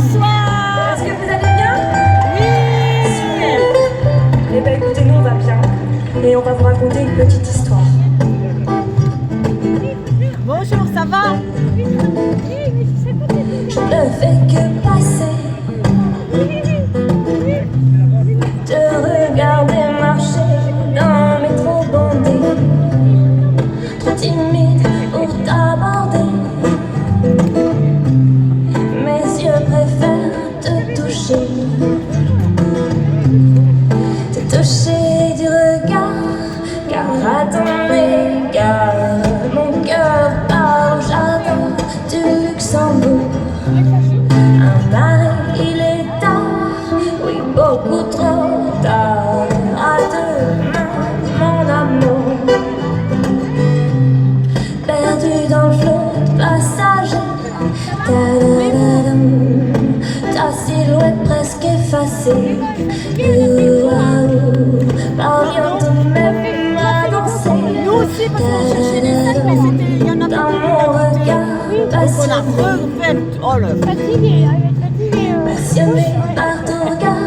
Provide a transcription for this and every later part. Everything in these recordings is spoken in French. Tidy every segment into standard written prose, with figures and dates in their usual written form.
Bonsoir. Est-ce que vous allez bien? Oui. Super. Eh bien écoutez, nous on va bien. Et on va vous raconter une petite histoire. Bonjour, ça va? Je ne fais que passer, te regarder marcher dans le métro bandé, trop timide pour t'aborder. Mes yeux préfèrent te toucher, te toucher du regard, car à ton égard, mon cœur part au jardin du Luxembourg. Un arrêt, il est tard, oui beaucoup trop tard. À demain, mon amour, perdu dans le flot de passagers. Ta-da-da-dam, ta silhouette presque effacée. Parviens tout de même à danser. Nous aussi, parce qu'on cherchait des sacs, mais c'était, il y en a Dans pas mon regard on a passionné, refait. Oh là. Fatigué, fatigué. passionné par ton regard.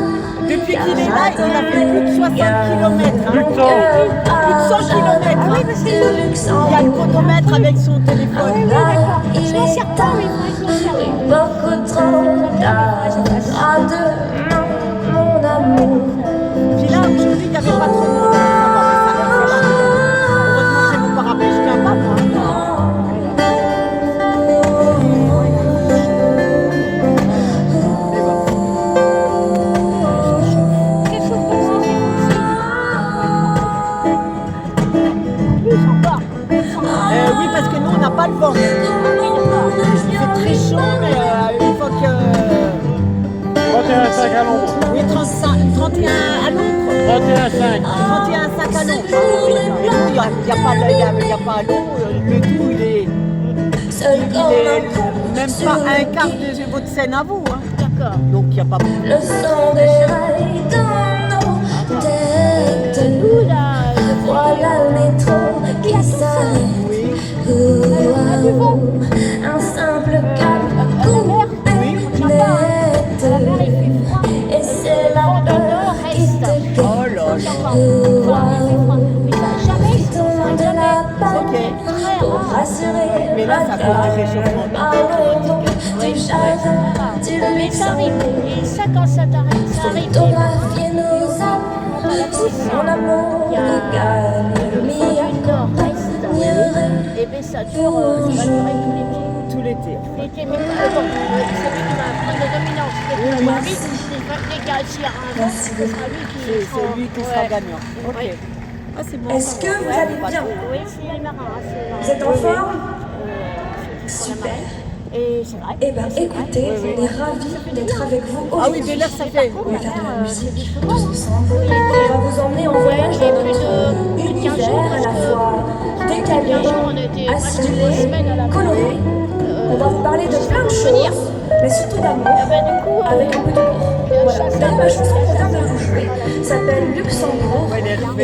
Depuis qu'il est là, il a fait plus de 60 km. Mon cœur Plus de 100 km. part Oui, du il y a le Luxembourg. chronomètre avec son téléphone. Il Je m'en est sers pas, tard, oui, moi je m'en sers. oui, beaucoup trop tard. À demain, mon amour. Puis là, aujourd'hui, il n'y avait pas trop de monde. Ça va, mais ça a fait chier. Heureusement, j'ai mon parapluie, je tiens pas, moi. Quelque chose comme ça, c'est plus encore. Oui, parce que nous, on n'a pas le vent. Il fait très chaud, mais une fois que... 31,5 à l'ombre. Oui, 31 à l'ombre. 31,5. 31,5 à l'ombre. Et nous, il n'y a pas à l'eau. Le tout, il est même pas un quart de votre scène à vous. Hein. D'accord. Donc, il n'y a pas beaucoup. Le son des rails dans nos têtes. Nous, là, Voilà le métro qui s'arrête. Un simple cap coupé net. Et c'est la peur qui te Oh là là. jamais, de la paille pour rassurer Mais là, ça cause du réchauffement. Parlons donc du jardin du mais ça arrive. Luxembourg. Et ça, quand ça t'arrive, ça arrive. Photographier nos âmes, c'est mon amour qui gagne, m'y accompagnerait. Et bien ça dure, ça va durer tout l'été. Tout l'été. L'été, mais bon, celui qui va prendre la dominance, c'est mon mari, les gars, s'il y a un vent, ce sera lui qui C'est lui qui sera gagnant. Ok. Ouais. Ah, c'est bon. Est-ce que vous allez bien? Oui, c'est les marins. Vous êtes en forme? Super. Super. Et c'est vrai. Eh bien écoutez, on est ravis d'être avec vous Ah oui, aujourd'hui. mais là, ça fait... On va faire de la musique tous ensemble. On va vous emmener en voyage dans notre univers à la fois décalé, acidulé, coloré. On va vous parler de plein de choses, mais surtout d'amour, avec un peu d'humour. Voilà. D'ailleurs, la chanson qu'on vient de vous jouer s'appelle Luxembourg et elle parle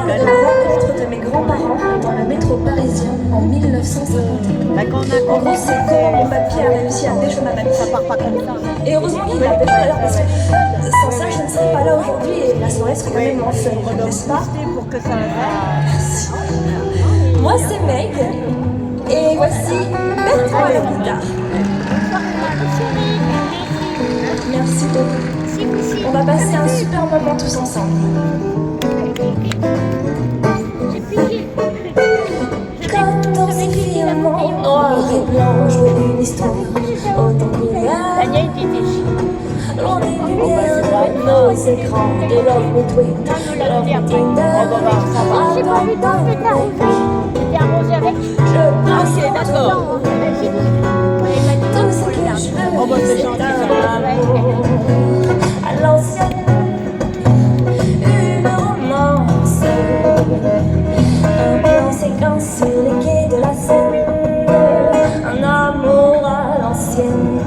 de la rencontre de mes grands-parents dans le métro parisien en 1951. Là, quand on En a gros, c'est comment mon papy a réussi à pécho ma mamie. ça part pas comme ça. Et heureusement qu'il l'a pécho d'ailleurs parce que sans ça, je ne serais pas là aujourd'hui et la soirée serait quand même moins fun, n'est-ce pas? Pour que ça... Merci. Moi, c'est Meg et voici Bertrand à la guitare. Merci beaucoup. On va passer un super moment tous ensemble. Comme dans ces films en noir et blanc, jouer une histoire autant couleur. Loin des lumières de nos écrans, de Love Me Tweet, de Love Me Tinder, J'ai pas vu dans cette J'étais arrosée avec. je passe Ok, d'accord. tout ce que je veux, Oh, bah, c'est c'est gentil, un amour à l'ancienne, une romance, un plan séquence sur les quais de la Seine, un amour à l'ancienne.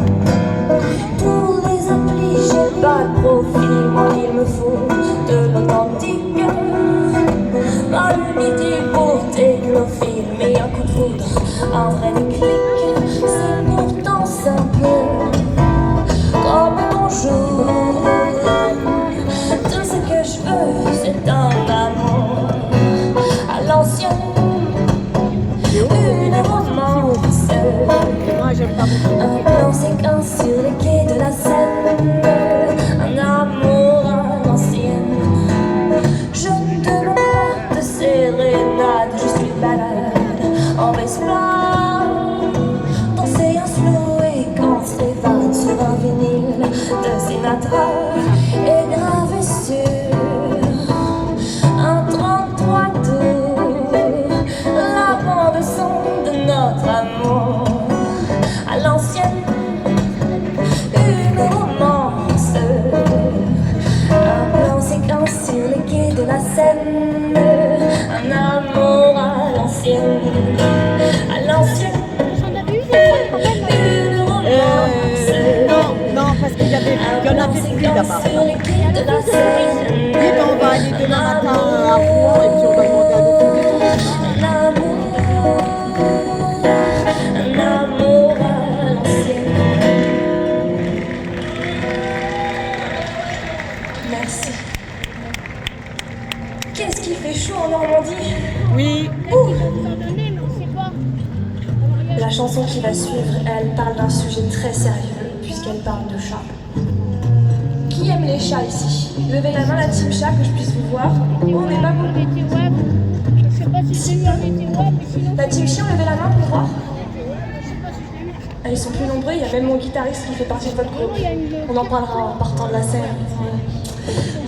Pour les applis, j'ai pas de profil, moi il me faut de l'authentique. Pas l'unité pour technophile, mais un coup de foudre, un vrai déclic, c'est pourtant simple. n'est-ce pas? Danser un slow et quand se évade sur un vinyle de Sinatra et gravé sur un 33 tours la bande son de notre amour à l'ancienne, une romance, un plan séquence sur les quais de la Seine, un amour à l'ancienne, à l'ancienne. J'en avais eu des fois quand même. Une romance, Non, non, parce qu'il y en avait plus là-bas. sur les quais de la Seine. Oui, ben on va aller demain matin à Rouen et puis on va demander à nos filles. Un amour à l'ancienne. Merci. Qu'est-ce qu'il fait chaud en Normandie? Oui, Peut-être qu'ils vont nous en donner, mais on sait pas. Alors, il y a- La chanson qui va suivre, elle parle d'un sujet très sérieux, puisqu'elle parle de chats. Qui aime les chats ici? Levez la main, la team chat, que je puisse vous voir. Oh, on n'est pas On beaucoup. était web. Je sais pas si j'ai eu un été web, mais sinon. La team chien, levez la main pour voir. Je sais pas si je l'ai eu. Ah, ils sont plus nombreux, il y a même mon guitariste qui fait partie de votre groupe. Il y a une. On en parlera en partant de la scène.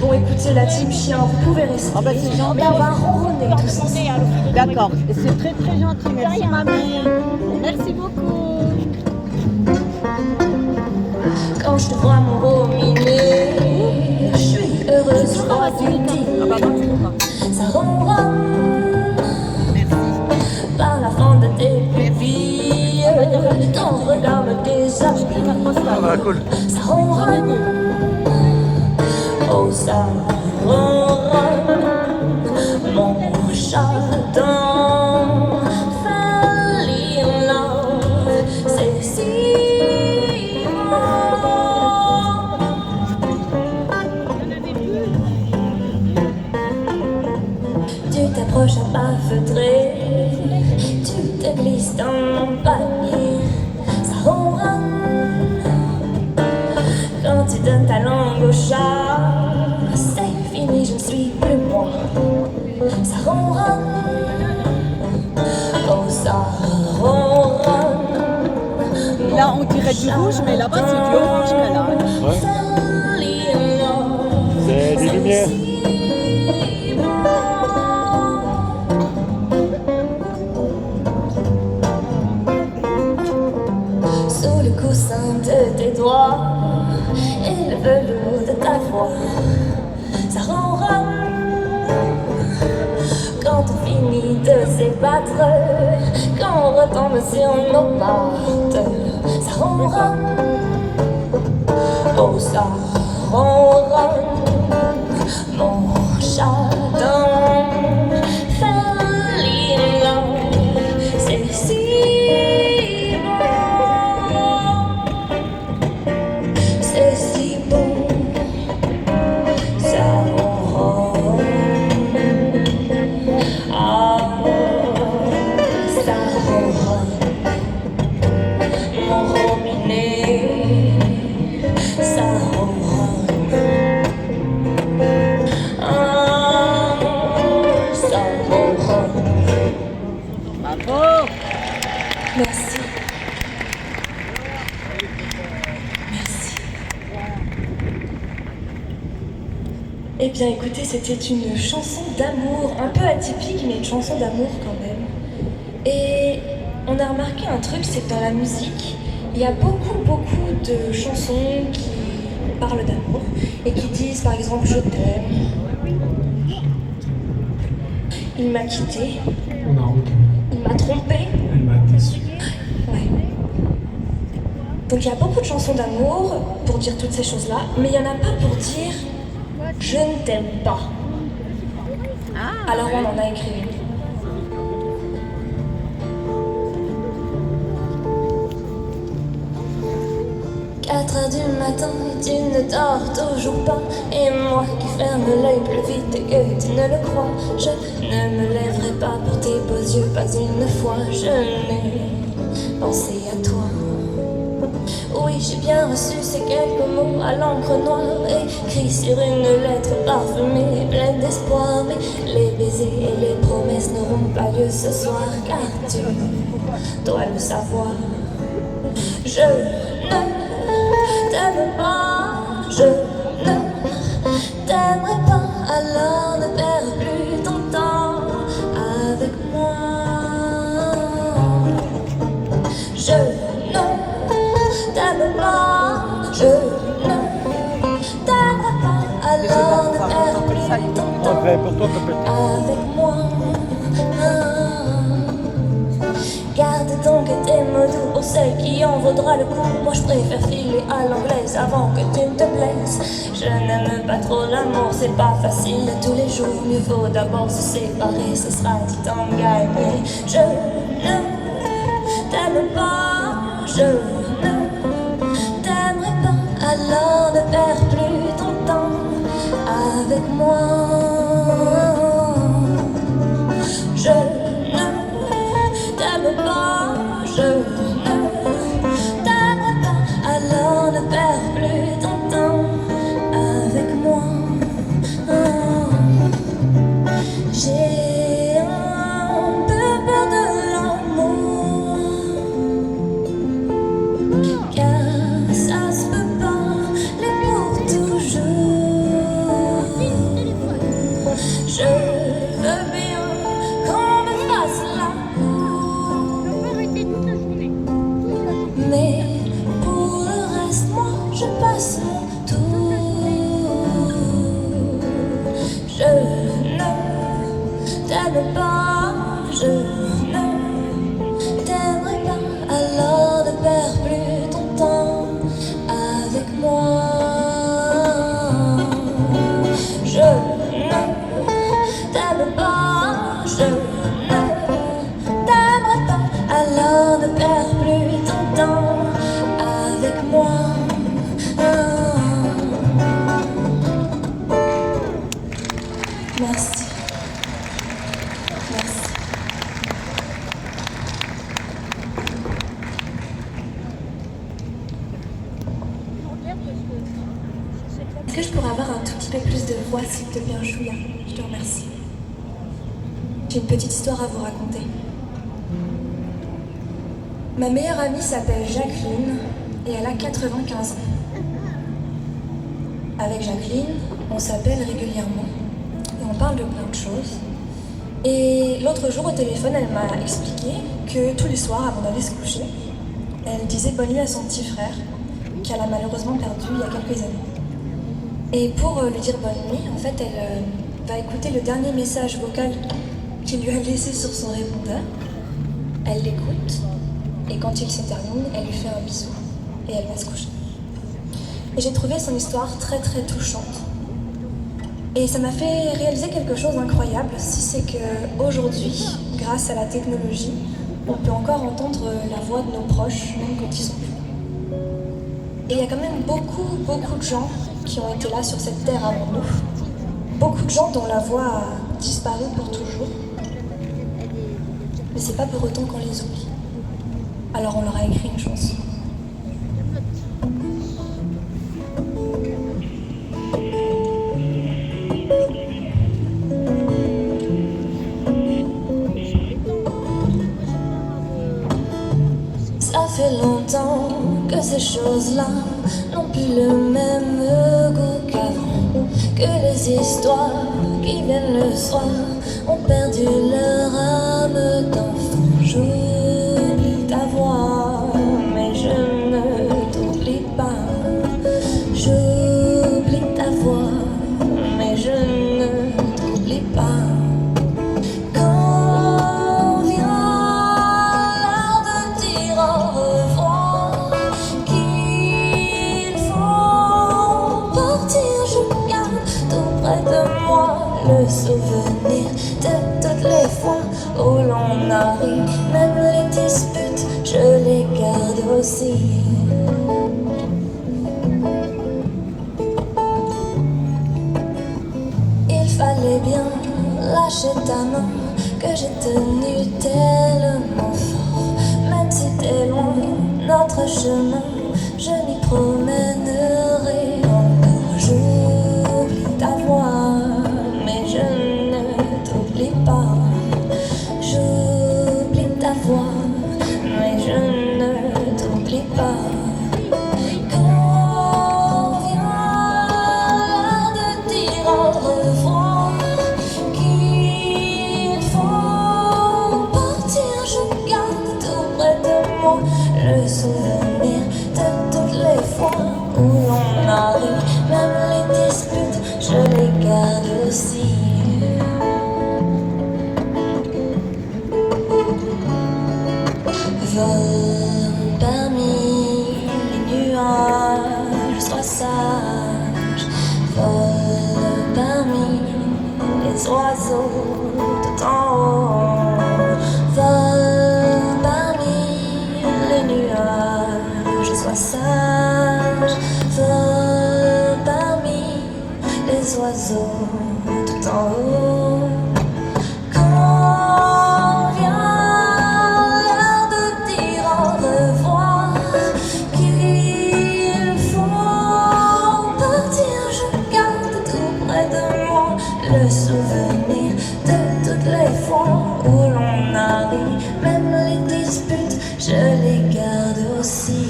Bon, écoutez, la team chien, vous pouvez rester. Ah bah, c'est gentil. Mais on va ronronner tous ensemble. Attendez, alors, je vais d'accord. C'est très très gentil. Merci rien. mamie. Merci beaucoup. Quand je te vois me ruminer, je suis heureuse, je crois que tu Ah bah non, tu peux pas. ça ronronne par la fente de tes pupilles. Ton regard me déshabille. Ça ronronne, oh ça ronronne, mon chat dans Fall in Love, c'est si bon. Tu t'approches à pas feutré, tu te glisses dans mon panier, ça ronronne. Quand tu donnes ta langue au chat, c'est fini, je ne suis plus moi. Ça ronronne, oh ça ronronne. Là on dirait du rouge, mais là-bas c'est du orange qu'elle a. C'est des lumières. Sous le coussin de tes doigts et le velours de ta voix, ça ronronne. Quand on finit de s'ébattre, quand on retombe sur nos pattes, ça ronronne. Oh, ça ronronne. Mon chat dans Fall in Love, c'est si c'est si bon, ça ronronne. Ah, ça ronronne. Mon robinet, ça ronronne. Ah, ça ronronne. Bravo. Merci. Merci. Eh bien écoutez, c'était une chanson d'amour, un peu atypique, mais une chanson d'amour quand même. Et on a remarqué un truc, c'est que dans la musique, il y a beaucoup de chansons qui parlent d'amour et qui disent par exemple je t'aime, il m'a quitté, On a route. il m'a trompé. Elle m'a déçu. Ouais. Donc il y a beaucoup de chansons d'amour pour dire toutes ces choses-là, mais il n'y en a pas pour dire je ne t'aime pas. Alors on en a écrit une. 4 heures du matin et tu ne dors toujours pas. Et moi qui ferme l'œil plus vite que tu ne le crois, je ne me lèverai pas pour tes beaux yeux, pas une fois. Je n'ai pensé à toi. Oui, j'ai bien reçu ces quelques mots à l'encre noire, écrits sur une lettre parfumée, pleine d'espoir. Mais les baisers et les promesses n'auront pas lieu ce soir, car tu dois le savoir. Je ne t'aime pas, je ne t'aimerai pas, alors ne perds plus ton temps avec moi. Je ne t'aime pas, je ne t'aimerai pas, alors ne perds plus ton temps avec moi. Garde donc tes mots doux pour celle qui en vaudra le coup. Moi je préfère filer à l'anglaise avant que tu ne te blesses. Je n'aime pas trop l'amour, c'est pas facile tous les jours. Mieux vaut d'abord se séparer, ce sera du temps gagné. Je ne t'aime pas, je ne t'aimerai pas, alors ne perds plus ton temps avec moi. Je ne t'aime pas, je ne t'aimerai pas, alors ne perds plus ton temps avec moi. J'ai un peu peur de l'amour, car ça se peut pas les pour toujours. Je veux bien qu'on me fasse l'amour, mais pour le reste, moi, je passe mon tour. Je ne t'aime pas, je ne t'aimerai pas, alors ne perds plus ton temps avec moi. Je ne t'aime pas, je ne t'aimerai pas, alors ne perds plus ton temps avec moi. Merci. Merci. Est-ce que je pourrais avoir un tout petit peu plus de voix, s'il te plaît, un chouïa? Je te remercie. J'ai une petite histoire à vous raconter. Ma meilleure amie s'appelle Jacqueline et elle a 95 ans. Avec Jacqueline, on s'appelle régulièrement et on parle de plein de choses. Et l'autre jour au téléphone, elle m'a expliqué que tous les soirs, avant d'aller se coucher, elle disait bonne nuit à son petit frère qu'elle a malheureusement perdu il y a quelques années. Et pour lui dire bonne nuit, en fait, elle va écouter le dernier message vocal qu'il lui a laissé sur son répondeur. Elle l'écoute, et quand il se termine, elle lui fait un bisou, et elle va se coucher. Et j'ai trouvé son histoire très très touchante. Et ça m'a fait réaliser quelque chose d'incroyable, si c'est qu'aujourd'hui, grâce à la technologie, on peut encore entendre la voix de nos proches, même quand ils sont plus. Et il y a quand même beaucoup de gens qui ont été là sur cette terre avant nous. Beaucoup de gens dont la voix a disparu pour toujours. Mais c'est pas pour autant qu'on les oublie. Alors on leur a écrit une chanson. Ça fait longtemps que ces choses-là n'ont plus le même goût qu'avant, que les histoires qui viennent le soir ont perdu leur âme d'enfant. J'oublie ta voix, mais je ne t'oublie pas. J'oublie ta voix, mais je ne t'oublie pas. Quand vient l'heure de dire au revoir, qu'il faut partir, je garde tout près de moi le souvenir de toutes les fois où l'on a ri, même les disputes, je les garde aussi. Il fallait bien lâcher ta main que j'ai tenue tellement fort. Même si t'es loin, notre chemin, je m'y promènerai encore. J'oublie ta voix, mais je ne t'oublie pas. J'oublie ta voix, pas. Quand vient l'heure de dire au revoir, qu'il faut partir, je garde tout près de moi le souvenir de toutes les fois où l'on a ri, même les disputes, je les garde aussi. Vole parmi les nuages, sois sage. Vole parmi les oiseaux tout en haut. Vole parmi les nuages, sois sage. Vole parmi les oiseaux tout en haut. Quand vient l'heure de dire au revoir, qu'il faut partir, je garde tout près de moi le souvenir de toutes les fois où l'on a ri, même les disputes, je les garde aussi.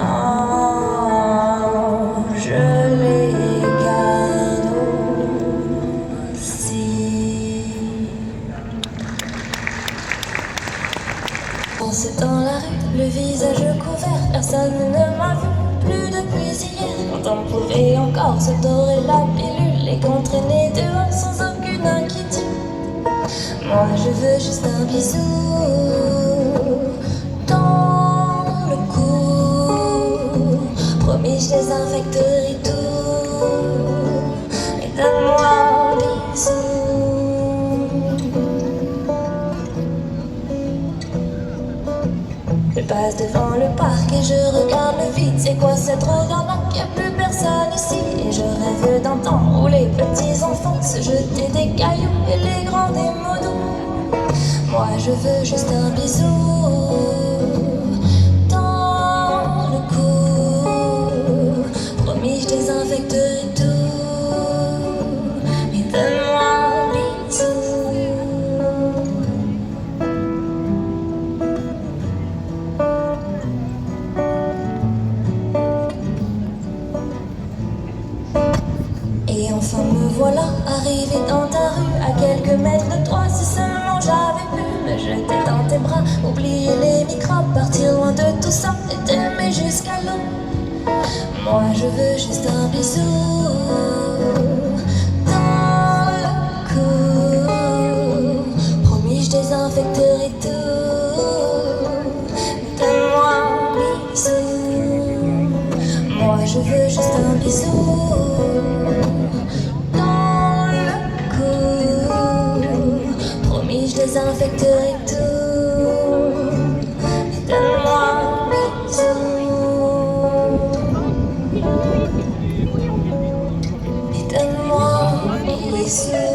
Oh, je les garde aussi. En ce temps la rue, le visage couvert, personne ne m'a vu plus depuis hier. Quand on pouvait encore se dorer la pilule et qu'on traînait dehors sans aucune inquiétude. Moi je veux juste un bisou dans le cou. Promis, je désinfecterai tout. Et donne-moi un bisou. Je passe devant le parc et je regarde le vide. C'est quoi cette regarde-là? Y'a plus personne ici. Et je rêve d'un temps où les petits enfants se jetaient des cailloux et les grands des mots doux. Moi je veux juste un bisou dans le cou. Promis, je désinfecterai tout. Mais donne-moi un bisou. Et enfin me voilà arrivé dans ta rue, à quelques mètres de toi. Si seulement j'avais pu me jeter dans tes bras, oublier les microbes, partir loin de tout ça et t'aimer jusqu'à l'eau. Moi je veux juste un bisou dans le cou. Promis, je désinfecterai tout. Donne-moi un bisou. Moi je veux juste un bisou dans le cou. Promis, je désinfecterai tout. Donne-moi un bisou. Donne-moi un bisou.